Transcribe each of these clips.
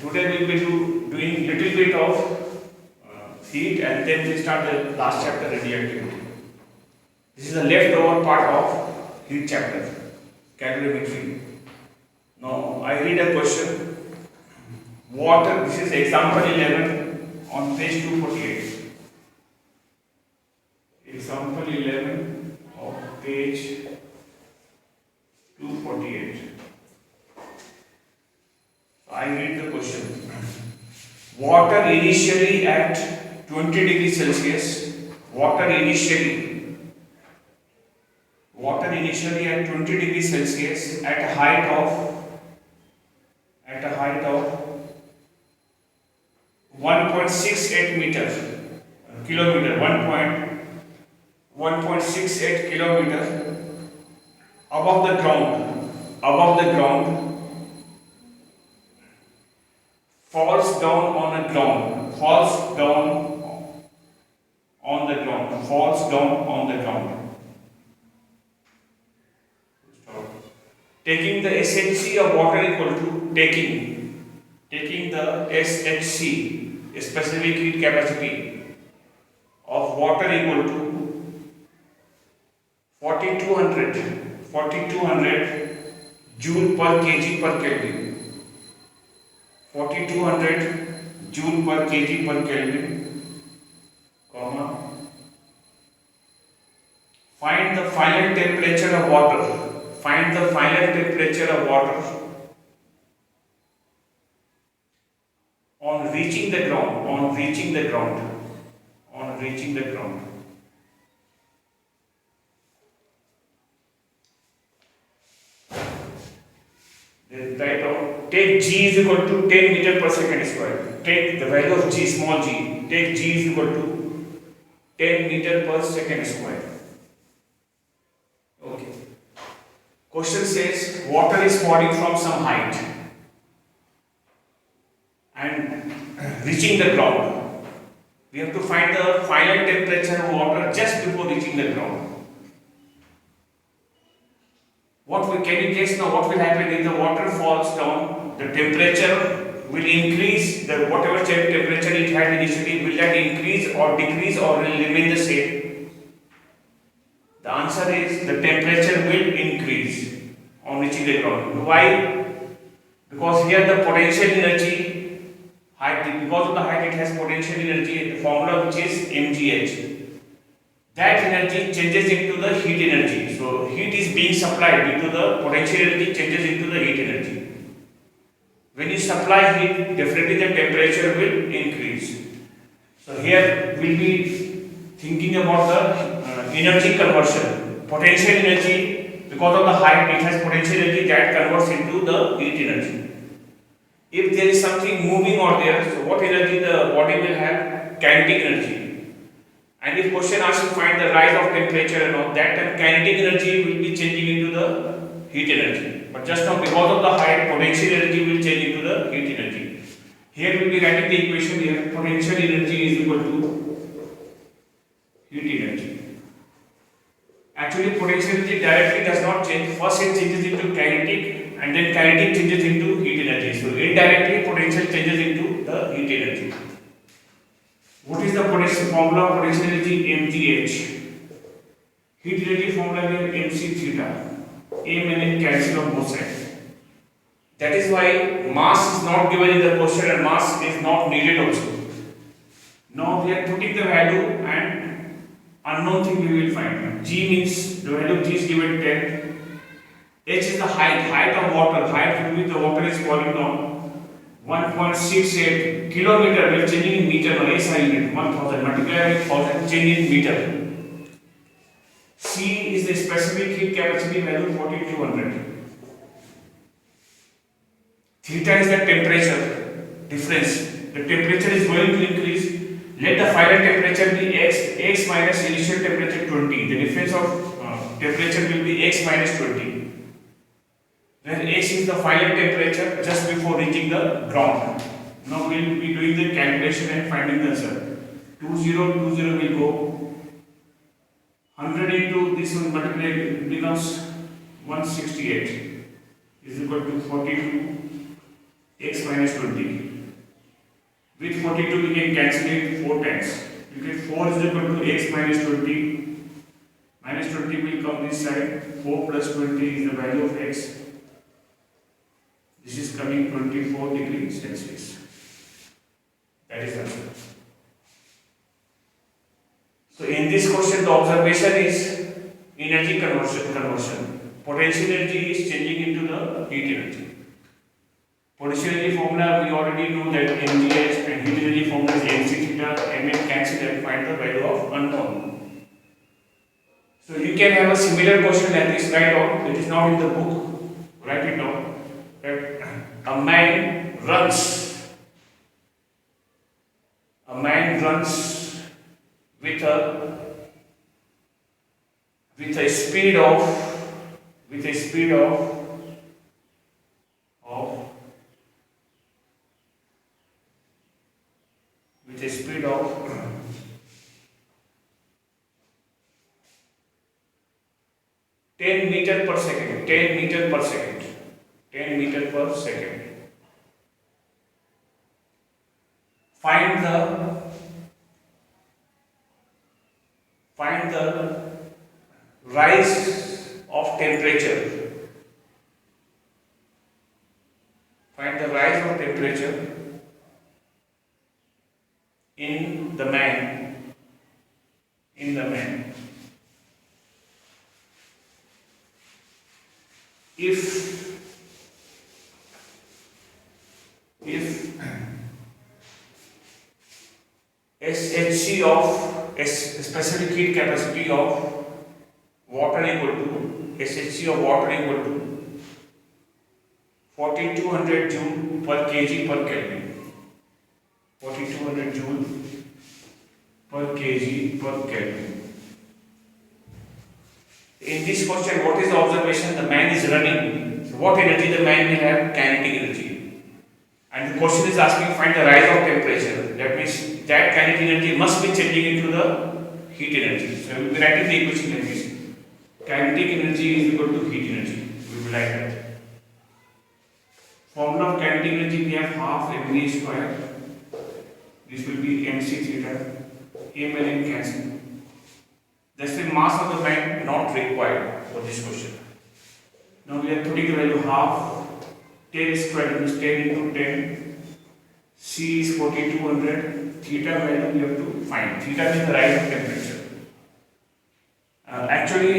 Today we will be doing little bit of heat and then we start the last chapter, radioactivity. This is the leftover part of heat chapter, calorimetry. Now I read a question. Water, this is example 11 on page 248. Example 11 of page 248. I read the question. Water initially at 20 degrees Celsius. Water initially at 20 degrees Celsius at a height of 1.68 kilometer, 1.68 kilometer above the ground, falls down on the ground. Taking the SHC of water equal to taking the SHC, specific heat capacity of water equal to 4200 joule per kg per Kelvin. 4200 joule per kg per Kelvin, comma. Find the final temperature of water. On reaching the ground. Then write down, take G is equal to 10 meter per second square. Take the value of G, small g. Take G is equal to 10 meter per second square. Okay. Question says water is falling from some height and reaching the ground. We have to find the final temperature of water just before reaching the ground. Can you guess now what will happen if the water falls down? The temperature will increase. Whatever temperature it had initially, will that increase or decrease or will remain the same? The answer is the temperature will increase on reaching the ground. Why? Because here the potential energy height, because of the height it has potential energy, the formula which is mgh. That energy changes into the heat energy. So heat is being supplied due to the potential energy changes into the heat energy. When you supply heat, definitely the temperature will increase. So here we will be thinking about the energy conversion. Potential energy, because of the height, it has potential energy that converts into the heat energy. If there is something moving out there, so what energy the body will have? Kinetic energy. And if question asks you to find the rise of temperature and all that, then kinetic energy will be changing into the heat energy. But just now, because of the height, potential energy will change into the heat energy. Here we will be writing the equation here. Potential energy is equal to heat energy. Actually, potential energy directly does not change. First it changes into kinetic and then kinetic changes into heat energy. So indirectly potential changes into the heat energy. What is the potential formula of potential energy? mgh. Heat energy formula is mc theta. M and N cancel on both sides. That is why mass is not given in the question and mass is not needed also. Now we are putting the value and unknown thing we will find. G means the value of G is given 10. H is the height of water. Height will be the water is falling down. 1.68 kilometer, we are changing in meter now, SI unit, 1000, multiply with 1000, change in meter. C is the specific heat capacity value 4200. Theta is the temperature difference. The temperature is going to increase. Let the final temperature be x minus initial temperature 20. The difference of temperature will be x minus 20. Where x is the final temperature just before reaching the ground. Now we will be doing the calculation and finding the answer. 20 will go 100 into this one multiplied becomes 168 is equal to 42 x minus 20. With 42 we can cancel it 4 times. You get 4 is equal to x minus 20. Minus 20 will come this side. 4 plus 20 is the value of x. This is coming 24 degrees Celsius. That is the answer. So in this question the observation is energy conversion. Potential energy is changing into the heat energy. Potential energy formula we already know that mgh, and heat energy formula is mc theta, mn cancel and find the value of unknown. So you can have a similar question like this, write down. It is not in the book. Write it down. That a man runs with a speed of with a speed of 10 meter per second. 10 meter per second. 10 meter per second. Find the rise of temperature. Find the rise of temperature in the man. If SHC of specific heat capacity of water equal to SHC of water equal to 4200 joule per kg per Kelvin. 4200 joule per kg per Kelvin. In this question, what is the observation? The man is running. So what energy the man will have? Kinetic energy. And the question is asking find the rise of temperature. That means that kinetic energy must be changing into the heat energy. So we will be writing the equation like this. Kinetic energy is equal to heat energy. We will write that. Formula of kinetic energy we have half mv square. This will be mc theta. M and n cancel. That's the mass of the man not required for this question. Now we are putting the value half. 10 square means 10 into 10. C is 4200. Theta value we have to find. Theta is the rise of temperature. Actually,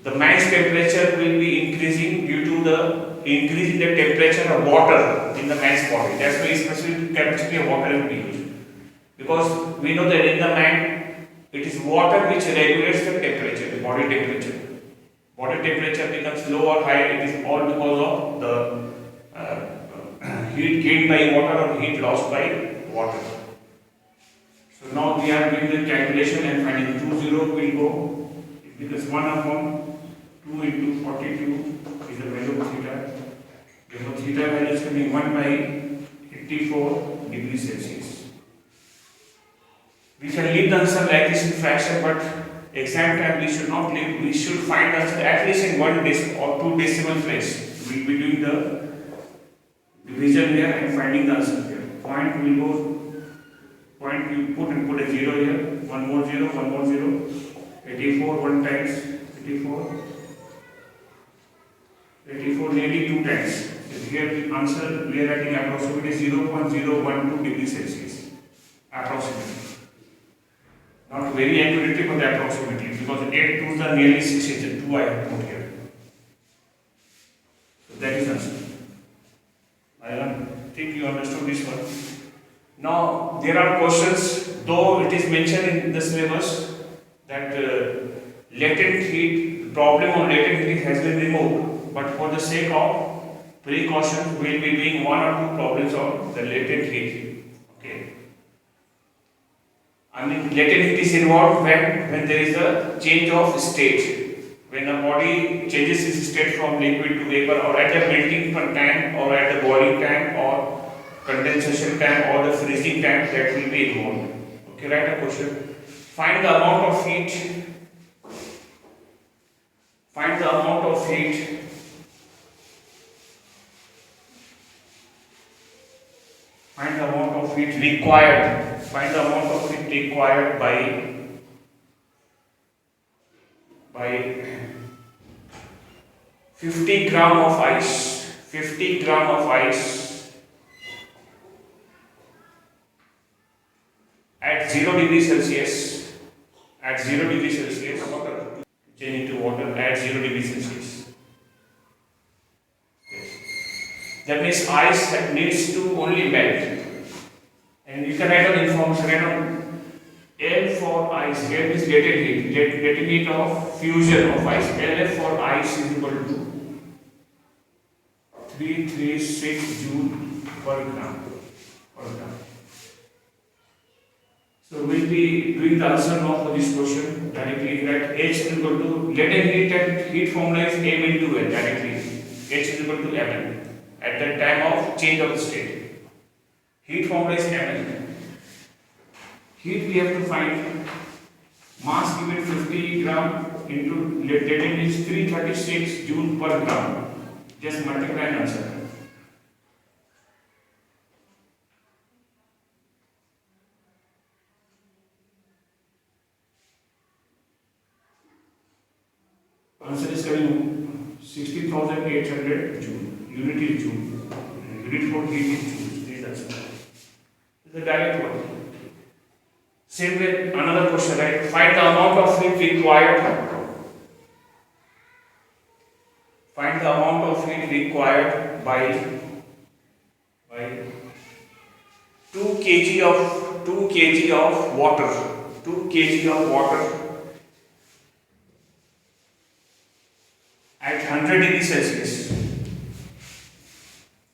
the man's temperature will be increasing due to the increase in the temperature of water in the man's body. That's why specific capacity of water will be used. Because we know that in the man, it is water which regulates the temperature, the body temperature. Body temperature becomes low or high, it is all because of the heat gained by water or heat lost by water. So now we are doing the calculation and finding 20 will go, because 1 upon 2 into 42 is the value of theta. Therefore theta value is coming 1 by 84 degrees Celsius. We can leave the answer like this in fraction, but exam time we should not leave. We should find the answer at least in 1 or 2 decimal place. We will be doing the division here and finding the answer here. Point will go, point you put a 0 here, 1 more 0, 84 1 times 84 nearly 2 times. So here the answer we are writing approximately 0.012 degrees Celsius. Approximately. Not very accurately, but approximately, because 8 2s are nearly 60. 2 I have put here. So that is answer. I think you understood this one. Now there are questions, though it is mentioned in the syllabus that latent heat, problem of latent heat has been removed, but for the sake of precaution, we will be doing 1 or 2 problems on the latent heat. Okay. I mean, latent heat is involved when there is a change of state. When a body changes its state from liquid to vapor, or at the melting time, or at the boiling time, or condensation time, or the freezing time, that will be involved. Okay, write a question. Find the amount of heat. Find the amount of heat Find the amount of heat required. Find the amount of heat required by 50 gram of ice. 50 gram of ice at 0 degree Celsius. At 0 degree Celsius. Water. Change into water at 0 degree Celsius. That means ice needs to only melt. And you can write on information, write on L for ice. Here is latent heat. Latent heat of fusion of ice. LF for ice is equal to 336 joule per gram. So we'll be doing the answer now for this question directly. That H is equal to latent heat and heat formula is M into L directly. H is equal to Ml at the time of change of state. Heat formula is Ml. Heat we have to find. Mass given 50 gram into latent is 336 joule per gram. Just multiply and answer. Answer is coming 60,800 joule. Unit is joule. Unit for heat is joule. This answer. This is the direct one. Same way, another question, right? Find the amount of heat required. Find the amount of heat required by 2 kg of water. 2 kg of water at 100 degree Celsius.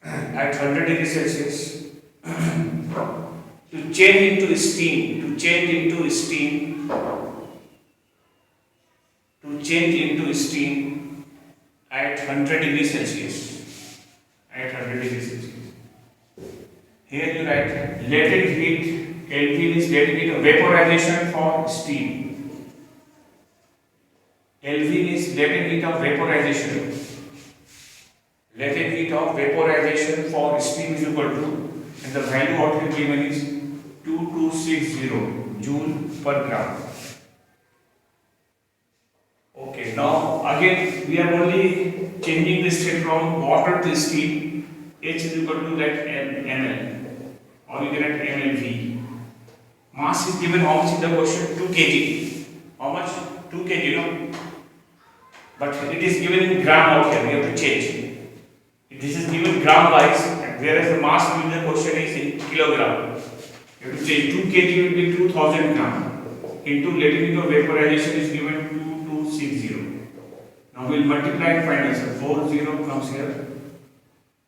At 100 degree Celsius. To change into steam. To change into steam at 100 degrees Celsius. At 100 degrees Celsius. Here you write latent heat. Kelvin is latent heat of vaporization for steam. Kelvin is latent heat of vaporization. Latent heat of vaporization for steam is equal to, and the value what we given is 2260 joule per gram. Okay, now again we are only changing the state from water to steam. H is equal to that ml, or you can write mlv. Mass is given how much in the question? 2 kg. How much? 2 kg, no? But it is given in gram out here. We have to change. This is given gram wise, whereas the mass given in the question is in kilogram. You have to change. 2 kg will be 2000 gram. Into latent heat of vaporization is given 2260. Now we will multiply and find answer. 40 comes here.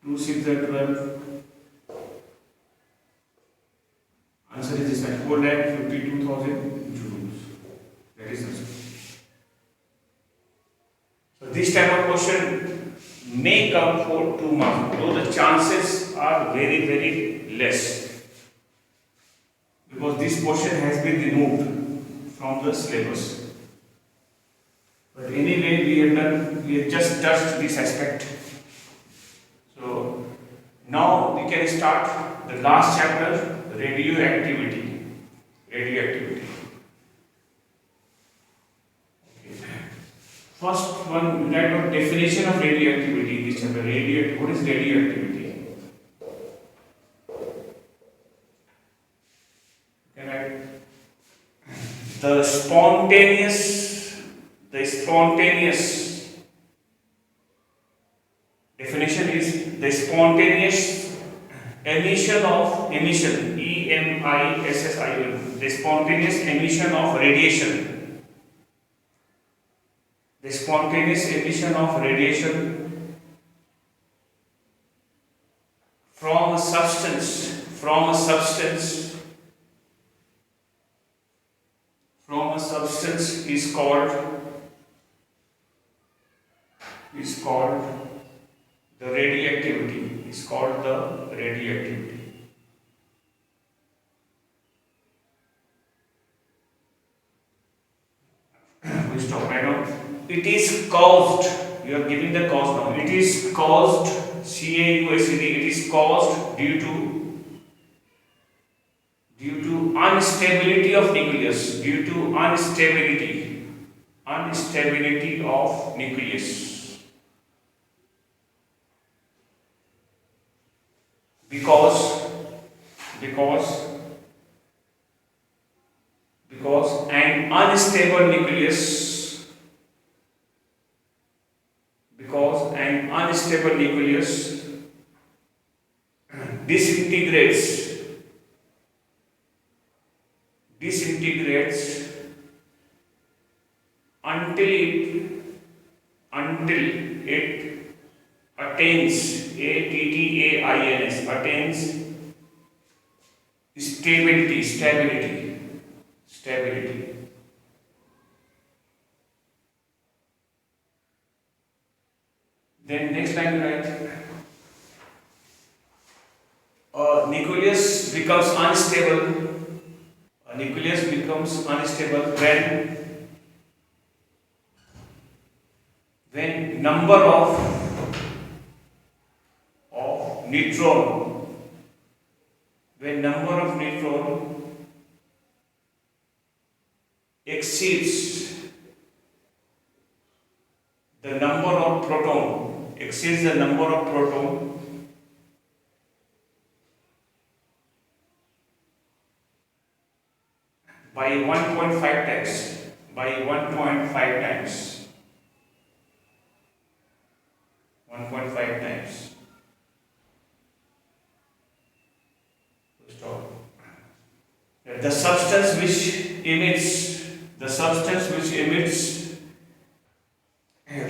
2 6 are 12. Answer is this one. 4,52,000 joules. That is answer. So this type of question may come for 2 marks, though the chances are very, very less, because this portion has been removed from the syllabus. But anyway, we have just touched this aspect. So now we can start the last chapter, radioactivity. Radioactivity. First one, we write down definition of radioactivity in this chapter. What is radioactivity? Can I? The spontaneous definition is the spontaneous emission, EMISSION, the spontaneous emission of radiation. The spontaneous emission of radiation from a substance is called the radioactivity. Is called the radioactivity. We stop right now. It is caused. You are giving the cause now. It is caused. CAUSED. It is caused due to instability of nucleus, due to instability of nucleus, because because an unstable nucleus, disintegrates until it attains attains stability. Then next line you write, nucleus becomes unstable. A nucleus becomes unstable when number of neutron exceeds the number of proton by 1.5 times. By 1.5 times. 1.5 times. Stop. The substance which emits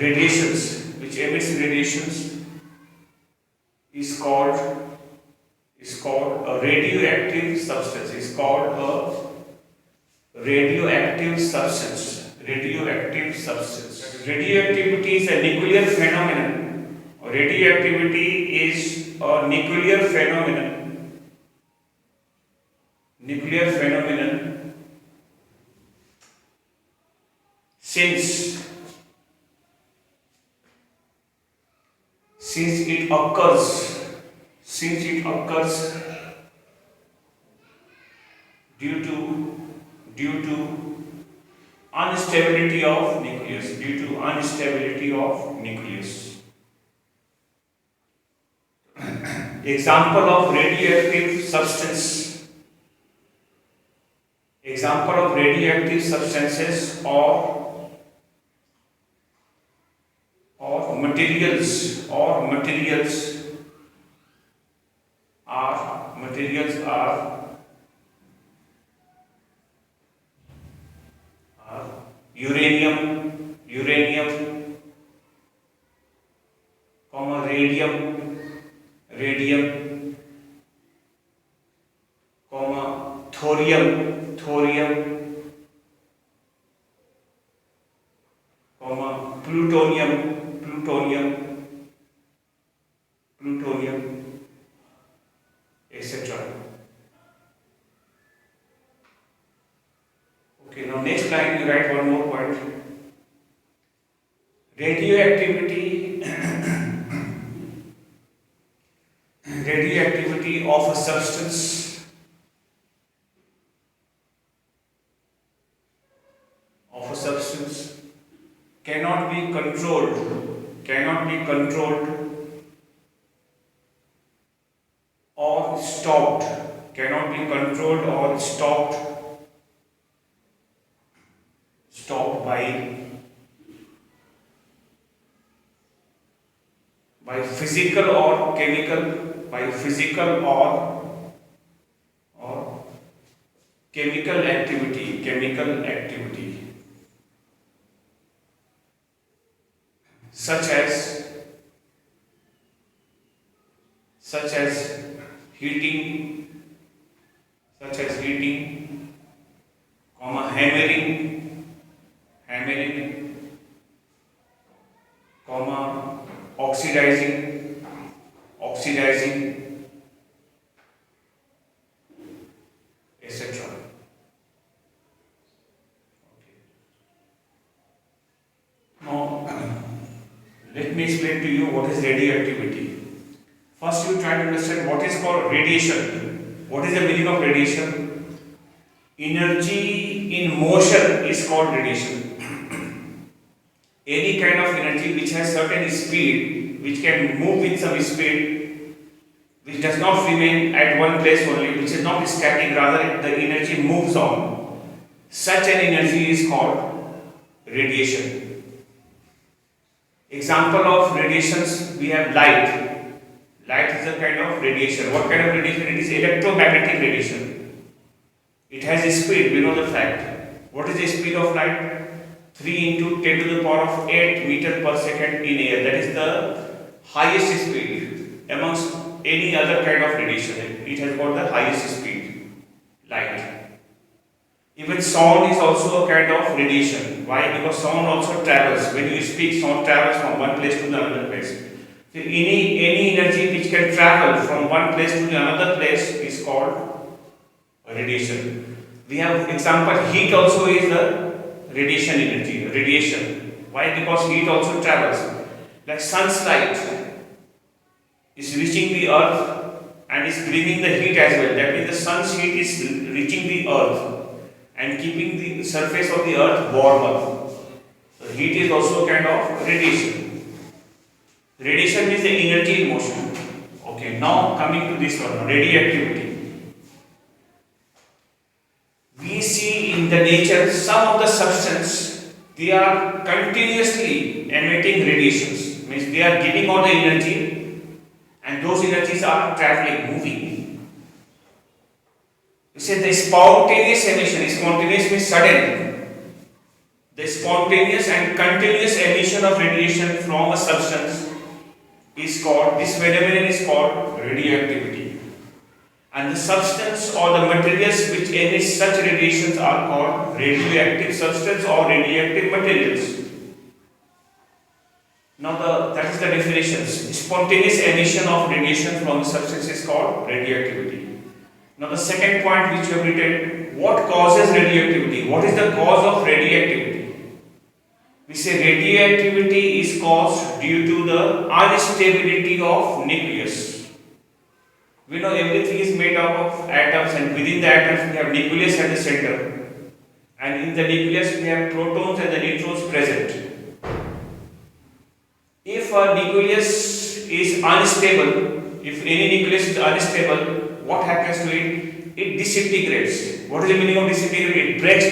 radiations is called a radioactive substance. Radioactivity is a nuclear phenomenon. Radioactivity is a nuclear phenomenon. Since it occurs due to instability of nucleus. Example of radioactive substances or materials are uranium, radium, thorium, plutonium, etc. Okay, now next line you write one more point. Radioactivity of a substance cannot be controlled or stopped by physical or chemical activity such as heating, hammering, oxidizing, etc. Now, let me explain to you what is radioactivity. First, you try to understand what is called radiation. What is the meaning of radiation? energy in motion is called radiation. Any kind of energy which has certain speed, which can move with some speed, which does not remain at one place only, which is not static, rather the energy moves on. Such an energy is called radiation. Example of radiations, we have light. Light is a kind of radiation. What kind of radiation? It is electromagnetic radiation. It has a speed, we know the fact. What is the speed of light? 3 into 10 to the power of 8 meter per second in air. That is the highest speed amongst any other kind of radiation. It has got the highest speed, light. Even sound is also a kind of radiation. Why? Because sound also travels. When you speak, sound travels from one place to another place. So any energy which can travel from one place to another place is called radiation. We have example, heat also is the radiation energy, radiation. Why? Because heat also travels. Like sun's light is reaching the earth and is bringing the heat as well. That means the sun's heat is reaching the earth and keeping the surface of the earth warmer. So heat is also a kind of radiation. Radiation is the energy in motion. Okay, now coming to this one, radioactivity. We see in the nature some of the substance, they are continuously emitting radiations. Means they are giving out the energy and those energies are traveling, moving. We say the spontaneous emission, spontaneous means sudden. The spontaneous and continuous emission of radiation from a substance is called, this phenomenon is called radioactivity. And the substance or the materials which emit such radiations are called radioactive substance or radioactive materials. Now that is the definitions. Spontaneous emission of radiation from the substance is called radioactivity. Now the second point which you have written, what causes radioactivity? What is the cause of radioactivity? We say radioactivity is caused due to the instability of nucleus. We know everything is made up of atoms, and within the atoms we have nucleus at the center, and in the nucleus we have protons and the neutrons present. If a nucleus is unstable, if any nucleus is unstable, what happens to it? It disintegrates. What is the meaning of disintegrate? It breaks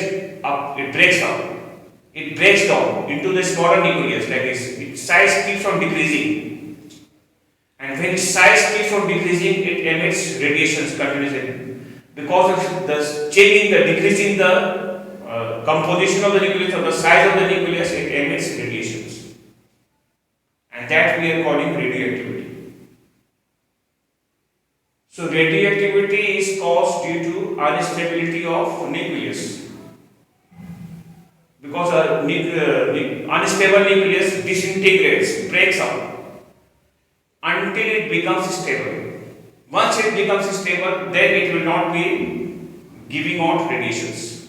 up, it breaks down into the smaller nucleus like this. Its size keeps on decreasing. And when its size keeps on decreasing, it emits radiations continuously. Because of the changing, the decreasing the composition of the nucleus or the size of the nucleus, it emits radiations. And that we are calling radioactivity. So radioactivity is caused due to instability of nucleus. Because unstable nucleus disintegrates, breaks up, until it becomes stable. Once it becomes stable, then it will not be giving out radiations.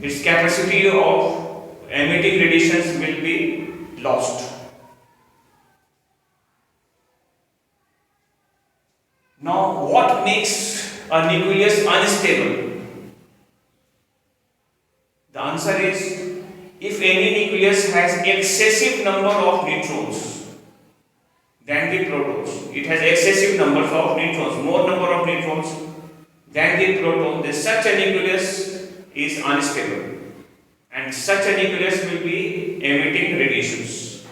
Its capacity of emitting radiations will be lost. Now, what makes a nucleus unstable? The answer is, if any nucleus has excessive number of neutrons than the protons. It has excessive numbers of neutrons, more number of neutrons than the proton. Then such a nucleus is unstable, and such a nucleus will be emitting radiations.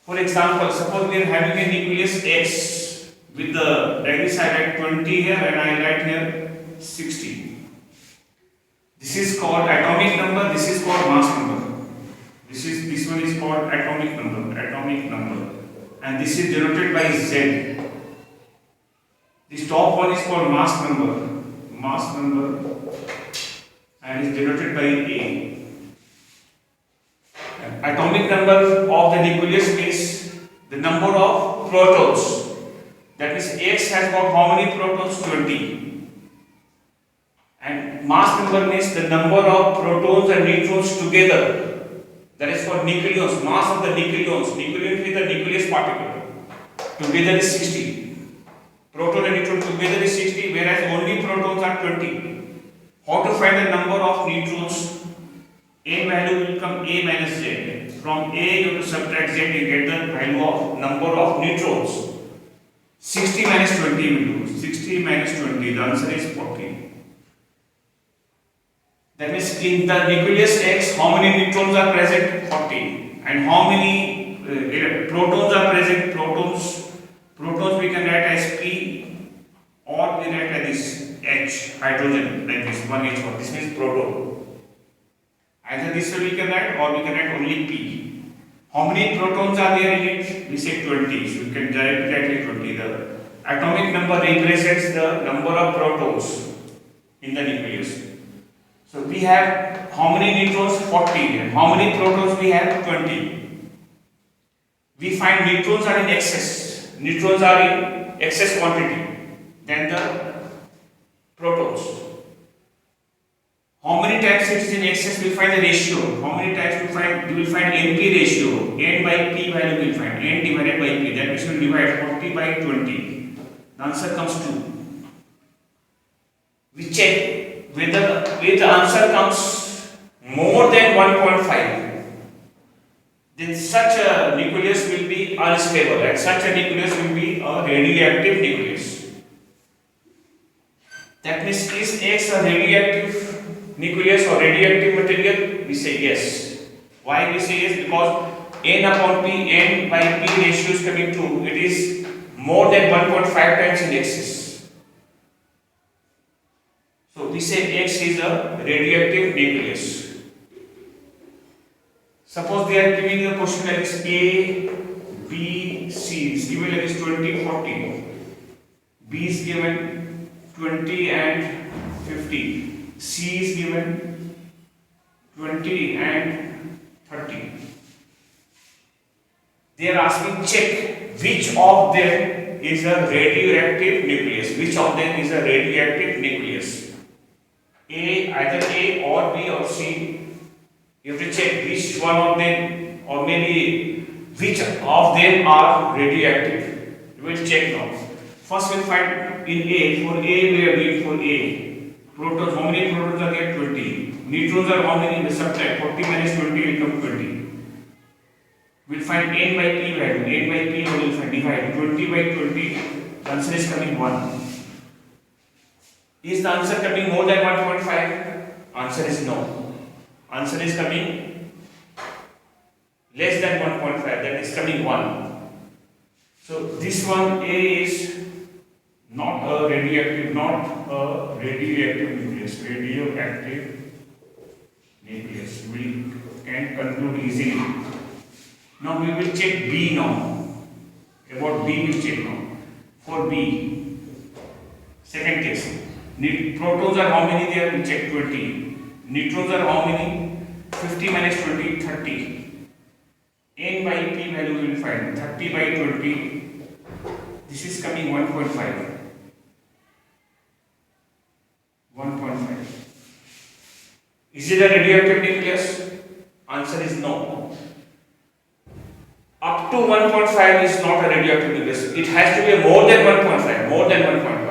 For example, suppose we are having a nucleus X with the, like this I write 20 here and I write here 60. This is called atomic number, this is called mass number. This one is called atomic number. And this is denoted by Z. This top one is called mass number, and is denoted by A. Atomic number of the nucleus means the number of protons. That means X has got how many protons? 20. And mass number means the number of protons and neutrons together. That is for nucleons, mass of the nucleons. Nucleon is the nucleus particle. Together is 60. Proton and neutron together is 60, whereas only protons are 20. How to find the number of neutrons? A value will come A minus Z. From A you have to subtract Z, you get the value of number of neutrons. 60 minus 20 will do. 60 minus 20, the answer is 40. That means in the nucleus X, how many neutrons are present? 40. And how many protons are present? Protons we can write as P, or we write like this H, hydrogen, like this, 1H1. This means proton. Either this way we can write, or we can write only P. How many protons are there in it? We say 20. So you can write directly 20. The atomic number represents the number of protons in the nucleus. So we have how many neutrons? 40. And how many protons we have? 20. We find neutrons are in excess. Neutrons are in excess quantity than the protons. How many times it is in excess? We will find the ratio. How many times we will find NP ratio. N by P value we will find. N divided by P. That means we will divide 40 by 20. The answer comes 2. We check whether the answer comes more than 1.5. Then such a nucleus will be unstable, and such a nucleus will be a radioactive nucleus. That means is X a radioactive nucleus or radioactive material? We say yes. Why we say yes? Because N upon P, N by P ratio is coming to, it is more than 1.5 times in excess. So we say X is a radioactive nucleus. Suppose they are giving the question like this: A, B, C is given like this 20, 40. B is given 20 and 50. C is given 20 and 30. They are asking check which of them is a radioactive nucleus. Which of them is a radioactive nucleus? A, either A or B or C. You have to check which one of them, or maybe which of them are radioactive. We will check now. First we will find in A. For A we are doing for A. Protons, how many protons are there? 20. Neutrons are how many? We subtract 40 minus 20 will come 20. We will find N by P value. N by P value we will find, divide 20 by 20. The answer is coming 1. Is the answer coming more than 1.5? Answer is no. Answer is coming less than 1.5, that is coming 1. So this one A is not a radioactive nucleus. Radioactive nucleus. We can conclude easily. Now we will check B now. About B we will check now. For B, second case. Protons are how many there? We check 20. Neutrons are how many? 50 minus 20, 30. N by P value we will find 30 by 20. This is coming 1.5. 1.5. Is it a radioactive nucleus? Answer is no. Up to 1.5 is not a radioactive nucleus. It has to be more than 1.5. More than 1.5.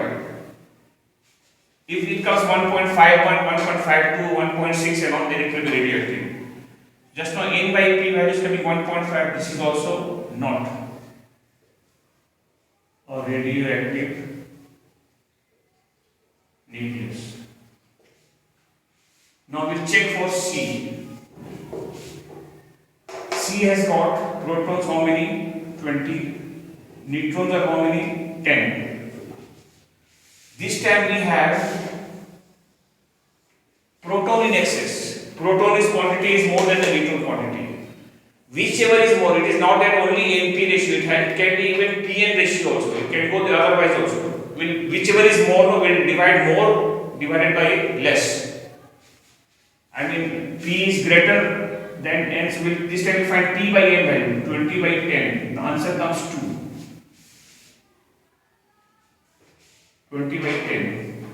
If it comes 1.5, 1.52, 1.6 and all, then it will be radioactive. Just now N by P value is coming 1.5. This is also not a radioactive nucleus. Now we'll check for C. C has got protons how many? 20. Neutrons are how many? 10. This time we have proton in excess. Proton quantity is more than the neutron quantity. Whichever is more, it is not that only NP ratio, it can be even PN ratio also. It can go the otherwise also. Whichever is more, will divide more divided by less. I mean, P is greater than N. So this time we find P by N value, 20 by 10. The answer comes 2. 20 by 10.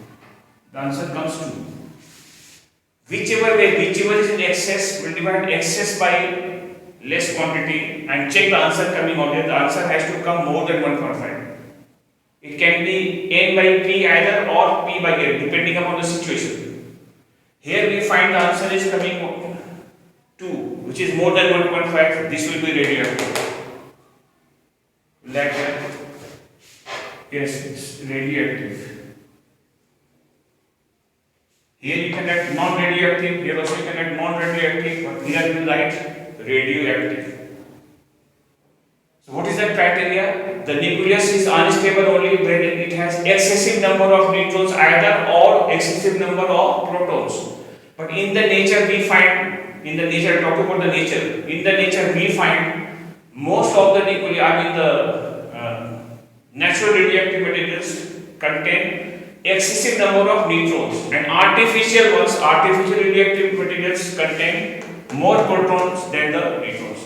The answer comes 2. Whichever is in excess, will divide excess by less quantity and check the answer coming out. The answer has to come more than 1.5. It can be N by P either or P by N, depending upon the situation. Here we find the answer is coming 2, which is more than 1.5. This will be radioactive. Like that. Yes, it's radioactive. Here you can write non-radioactive. Here also you can write non-radioactive. But here you will write radioactive. So what is the criteria? The nucleus is unstable only when it has excessive number of neutrons either or excessive number of protons. But in the nature we find, talk about the nature. In the nature we find most of the nuclei, natural radioactive materials contain excessive number of neutrons, and artificial radioactive materials contain more protons than the neutrons.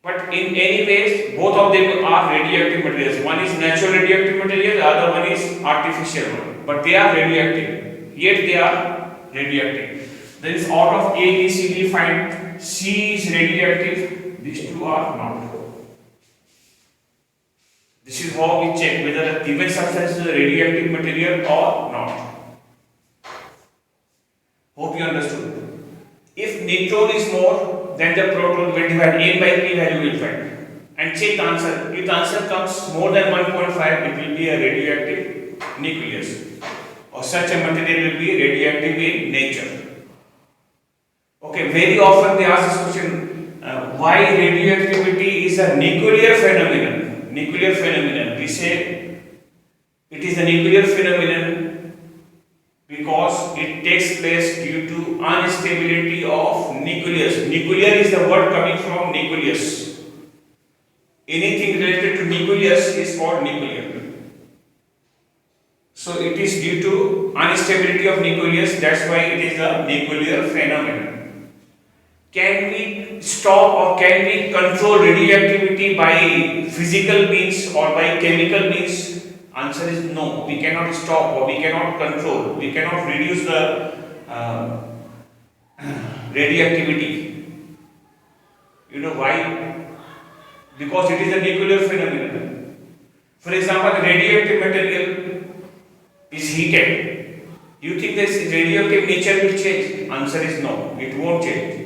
But in any ways, both of them are radioactive materials. One is natural radioactive material, the other one is artificial one. But they are radioactive. Yet they are radioactive. Then out of A, B, C, we find C is radioactive. These two are not. This is how we check whether a given substance is a radioactive material or not. Hope you understood. If neutron is more, then the proton will divide. N by P value will find. And check the answer. If the answer comes more than 1.5, it will be a radioactive nucleus. Or such a material will be radioactive in nature. Okay, very often they ask this question, why radioactivity is a nuclear phenomenon? We say it is a nuclear phenomenon because it takes place due to instability of nucleus. Nuclear is the word coming from nucleus. Anything related to nucleus is called nuclear. So it is due to instability of nucleus, that's why it is a nuclear phenomenon. Can we stop or can we control radioactivity by physical means or by chemical means? Answer is no. We cannot stop or we cannot control. We cannot reduce the radioactivity. You know why? Because it is a nuclear phenomenon. For example, radioactive material is heated. You think this radioactive nature will change? Answer is no. It won't change.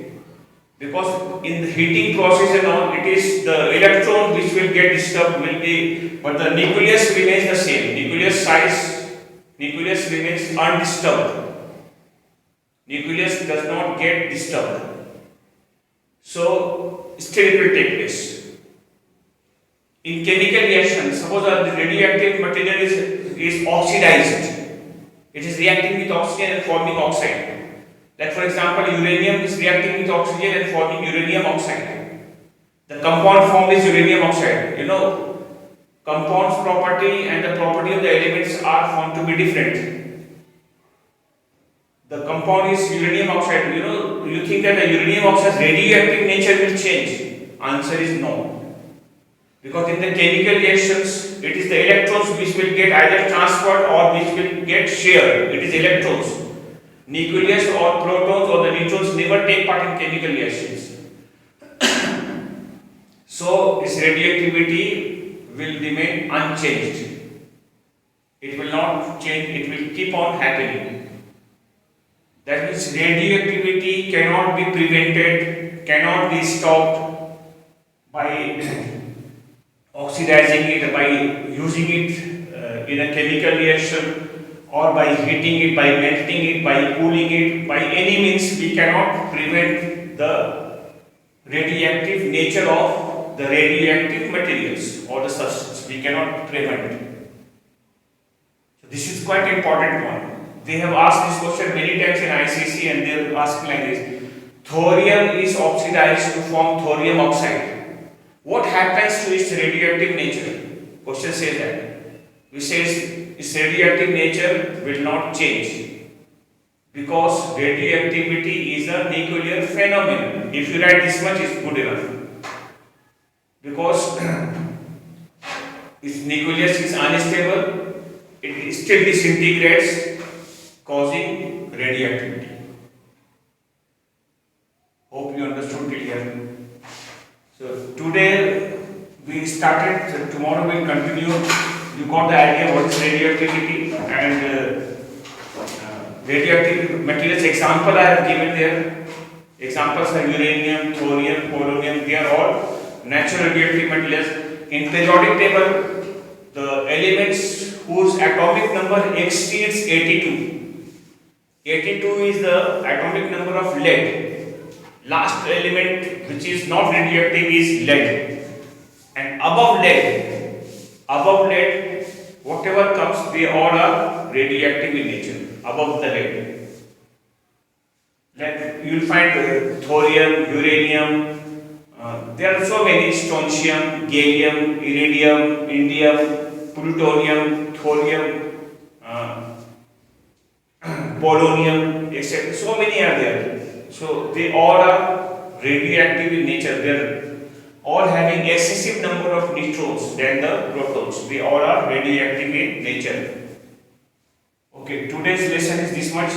Because in the heating process and all, it is the electron which will get disturbed but the nucleus remains the same. Nucleus remains undisturbed. Nucleus does not get disturbed. So still it will take place. In chemical reaction, suppose the radioactive material is oxidized. It is reacting with oxygen and forming oxide. Like for example, uranium is reacting with oxygen and forming uranium oxide. The compound form is uranium oxide. You know, compounds property and the property of the elements are found to be different. The compound is uranium oxide. You know, you think that the uranium oxide's radioactive nature will change? Answer is no. Because in the chemical reactions, it is the electrons which will get either transferred or which will get shared. It is electrons. Nucleus or protons or the neutrons never take part in chemical reactions. So its radioactivity will remain unchanged. It will not change, it will keep on happening. That means radioactivity cannot be prevented, cannot be stopped by oxidizing it, by using it in a chemical reaction, or by heating it, by melting it, by cooling it. By any means we cannot prevent the radioactive nature of the radioactive materials or the substance. We cannot prevent it. So this is quite important one. They have asked this question many times in ICC and they are asking like this. Thorium is oxidized to form thorium oxide. What happens to its radioactive nature? Question says that. We say its radioactive nature will not change because radioactivity is a nuclear phenomenon. If you write this much, is good enough. Because its nucleus is unstable, it still disintegrates, causing radioactivity. Hope you understood till here. So today we started, tomorrow we will continue. You got the idea what is radioactivity and radioactive materials. Example I have given there. Examples are uranium, thorium, polonium. They are all natural radioactive materials. In periodic table, the elements whose atomic number exceeds 82. 82 is the atomic number of lead. Last element which is not radioactive is lead. And above lead, whatever comes, they all are radioactive in nature. Above the lead. Like you will find thorium, uranium, there are so many: strontium, gallium, iridium, indium, plutonium, thorium, polonium, etc. So many are there. So they all are radioactive in nature. They are all having excessive number of neutrons than the protons. They all are radioactive in nature. Okay, today's lesson is this much.